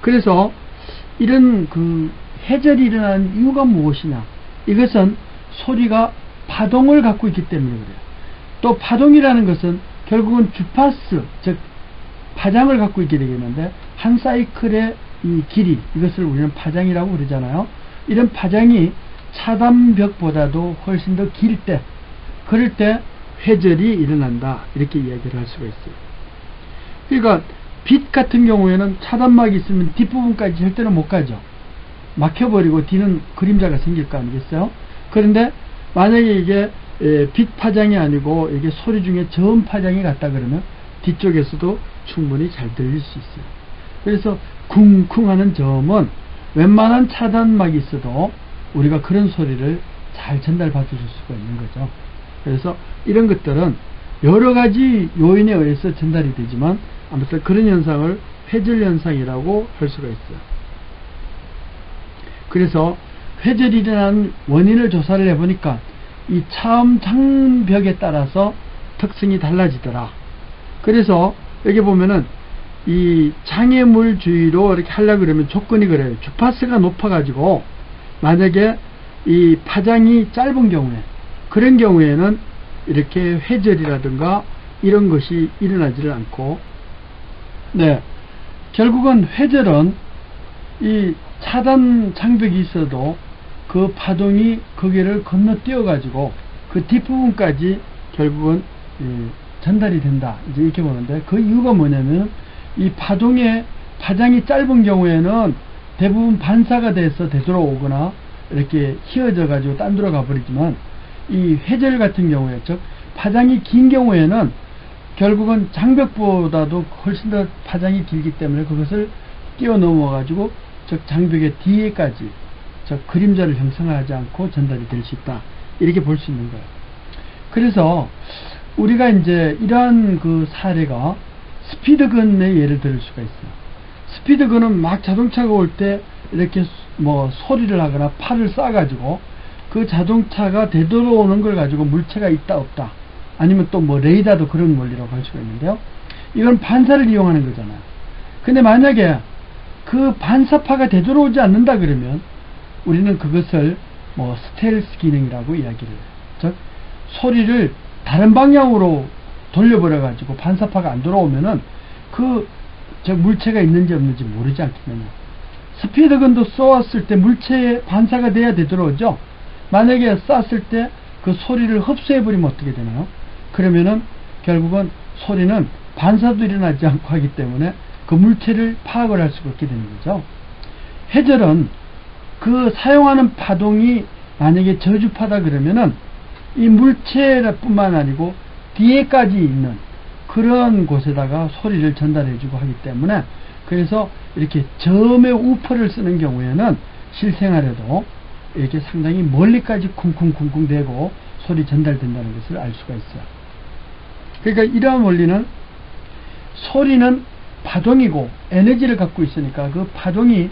그래서 이런 그 해절이 일어나는 이유가 무엇이냐? 이것은 소리가 파동을 갖고 있기 때문에 그래요. 또 파동이라는 것은 결국은 주파수, 즉 파장을 갖고 있게 되겠는데, 한 사이클의 이 길이, 이것을 우리는 파장이라고 그러잖아요. 이런 파장이 차단벽보다도 훨씬 더 길 때, 그럴 때 회절이 일어난다, 이렇게 이야기를 할 수가 있어요. 그러니까 빛 같은 경우에는 차단막이 있으면 뒷부분까지 절대로 못 가죠. 막혀버리고 뒤는 그림자가 생길 거 아니겠어요? 그런데 만약에 이게 빛 파장이 아니고 이게 소리 중에 저음 파장이 같다 그러면 뒤쪽에서도 충분히 잘 들릴 수 있어요. 그래서 쿵쿵 하는 저음은 웬만한 차단막이 있어도 우리가 그런 소리를 잘 전달받을 수가 있는 거죠. 그래서 이런 것들은 여러 가지 요인에 의해서 전달이 되지만 아무튼 그런 현상을 회절 현상이라고 할 수가 있어요. 그래서 회절이 일어나는 원인을 조사를 해보니까 이 차음 장벽에 따라서 특성이 달라지더라. 그래서 여기 보면은 이 장애물 주위로 이렇게 하려고 그러면 조건이 그래요. 주파수가 높아가지고 만약에 이 파장이 짧은 경우에, 그런 경우에는 이렇게 회절이라든가 이런 것이 일어나지를 않고, 네, 결국은 회절은 이 차단 장벽이 있어도 그 파동이 거기를 건너뛰어 가지고 그 뒷부분까지 결국은 전달이 된다, 이제 이렇게 보는데, 그 이유가 뭐냐면 이 파장이 짧은 경우에는 대부분 반사가 돼서 되돌아오거나 이렇게 휘어져 가지고 딴 데로 가버리지만, 이 회절 같은 경우에, 즉 파장이 긴 경우에는 결국은 장벽보다도 훨씬 더 파장이 길기 때문에 그것을 뛰어넘어 가지고 즉 장벽의 뒤에까지 즉 그림자를 형성하지 않고 전달이 될 수 있다, 이렇게 볼 수 있는 거예요. 그래서 우리가 이제 이러한 그 사례가 스피드건의 예를 들 수가 있어요. 스피드건은 막 자동차가 올 때 이렇게 뭐 소리를 하거나 팔을 쏴가지고 그 자동차가 되돌아오는 걸 가지고 물체가 있다 없다, 아니면 또 뭐 레이더도 그런 원리라고 할 수가 있는데요. 이건 반사를 이용하는 거잖아요. 근데 만약에 그 반사파가 되돌아오지 않는다 그러면 우리는 그것을 뭐 스텔스 기능이라고 이야기를 해요. 즉 소리를 다른 방향으로 돌려버려 가지고 반사파가 안 돌아오면은 그 물체가 있는지 없는지 모르지 않겠느냐. 스피드건도 쏘았을 때 물체에 반사가 돼야 되돌아오죠. 만약에 쐈을 때 그 소리를 흡수해버리면 어떻게 되나요? 그러면은 결국은 소리는 반사도 일어나지 않고 하기 때문에 그 물체를 파악을 할 수가 없게 되는 거죠. 회절은 그 사용하는 파동이 만약에 저주파다 그러면은 이 물체뿐만 아니고 뒤에까지 있는 그런 곳에다가 소리를 전달해주고 하기 때문에, 그래서 이렇게 저음의 우퍼를 쓰는 경우에는 실생활에도 이렇게 상당히 멀리까지 쿵쿵쿵쿵 대고 소리 전달된다는 것을 알 수가 있어요. 그러니까 이러한 원리는 소리는 파동이고 에너지를 갖고 있으니까 그 파동이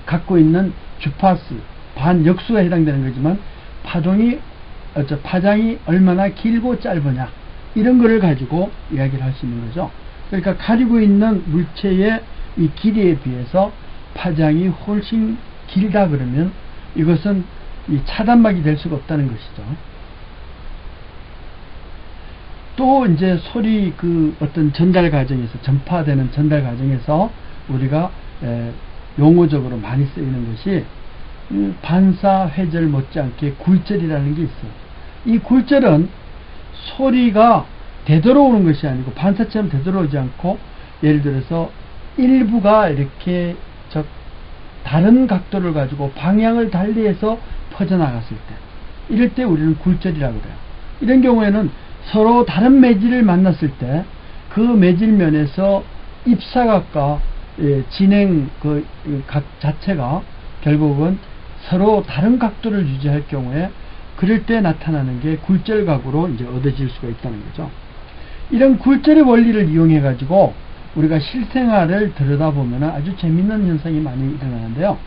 갖고 있는 주파수, 반역수가 해당되는 거지만 파장이 얼마나 길고 짧으냐, 이런 거를 가지고 이야기를 할 수 있는 거죠. 그러니까 가지고 있는 물체의 이 길이에 비해서 파장이 훨씬 길다 그러면 이것은 이 차단막이 될 수가 없다는 것이죠. 또 이제 소리 그 어떤 전달 과정에서, 전파되는 전달 과정에서 우리가 용어적으로 많이 쓰이는 것이 반사 회절 못지않게 굴절이라는 게 있어요. 이 굴절은 소리가 되돌아오는 것이 아니고 반사처럼 되돌아오지 않고, 예를 들어서 일부가 이렇게 다른 각도를 가지고 방향을 달리해서 퍼져나갔을 때, 이럴 때 우리는 굴절이라고 그래요. 이런 경우에는 서로 다른 매질을 만났을 때 그 매질면에서 입사각과 진행 각 자체가 결국은 서로 다른 각도를 유지할 경우에, 그럴 때 나타나는 게 굴절각으로 이제 얻어질 수가 있다는 거죠. 이런 굴절의 원리를 이용해 가지고 우리가 실생활을 들여다보면 아주 재밌는 현상이 많이 일어나는데요.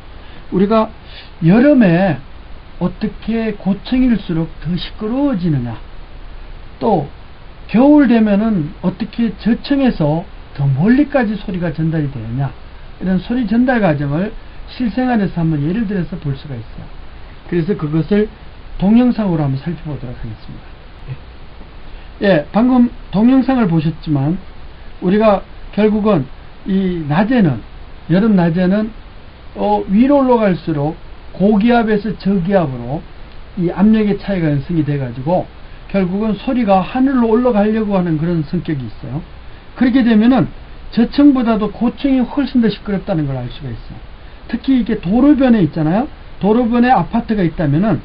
우리가 여름에 어떻게 고층일수록 더 시끄러워지느냐, 또 겨울 되면은 어떻게 저층에서 더 멀리까지 소리가 전달이 되느냐, 이런 소리 전달 과정을 실생활에서 한번 예를 들어서 볼 수가 있어요. 그래서 그것을 동영상으로 한번 살펴보도록 하겠습니다. 예, 방금 동영상을 보셨지만 우리가 결국은 이 낮에는, 여름 낮에는 위로 올라갈수록 고기압에서 저기압으로 이 압력의 차이가 형성이 돼 가지고 결국은 소리가 하늘로 올라가려고 하는 그런 성격이 있어요. 그렇게 되면은 저층보다도 고층이 훨씬 더 시끄럽다는 걸 알 수가 있어요. 특히 이게 도로변에 있잖아요. 도로변에 아파트가 있다면은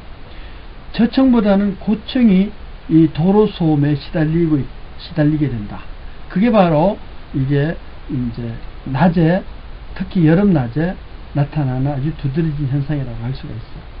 저층보다는 고층이 이 도로 소음에 시달리게 된다. 그게 바로 이게 이제 낮에, 특히 여름 낮에 나타나는 아주 두드러진 현상이라고 할 수가 있어요.